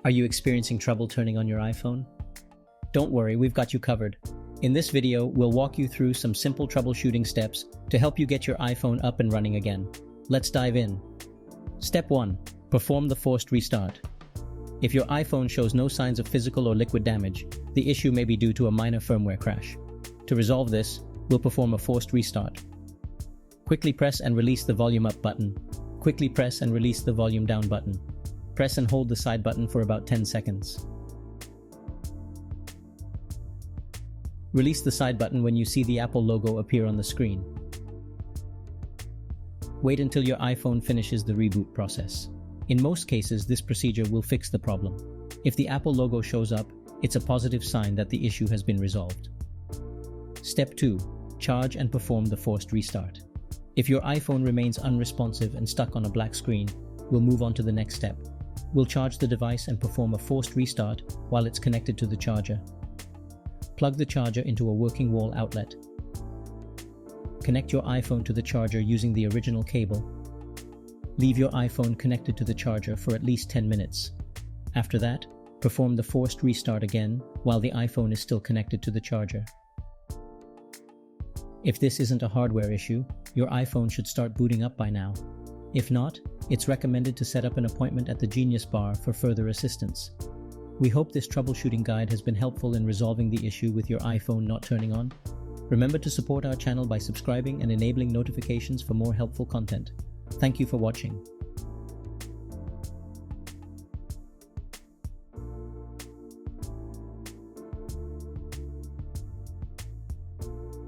Are you experiencing trouble turning on your iPhone? Don't worry, we've got you covered. In this video, we'll walk you through some simple troubleshooting steps to help you get your iPhone up and running again. Let's dive in. Step 1. Perform the forced restart. If your iPhone shows no signs of physical or liquid damage, the issue may be due to a minor firmware crash. To resolve this, we'll perform a forced restart. Quickly press and release the volume up button. Quickly press and release the volume down button. Press and hold the side button for about 10 seconds. Release the side button when you see the Apple logo appear on the screen. Wait until your iPhone finishes the reboot process. In most cases, this procedure will fix the problem. If the Apple logo shows up, it's a positive sign that the issue has been resolved. Step 2. Charge and perform the forced restart. If your iPhone remains unresponsive and stuck on a black screen, we'll move on to the next step. We'll charge the device and perform a forced restart while it's connected to the charger. Plug the charger into a working wall outlet. Connect your iPhone to the charger using the original cable. Leave your iPhone connected to the charger for at least 10 minutes. After that, perform the forced restart again while the iPhone is still connected to the charger. If this isn't a hardware issue, your iPhone should start booting up by now. If not, it's recommended to set up an appointment at the Genius Bar for further assistance. We hope this troubleshooting guide has been helpful in resolving the issue with your iPhone not turning on. Remember to support our channel by subscribing and enabling notifications for more helpful content. Thank you for watching.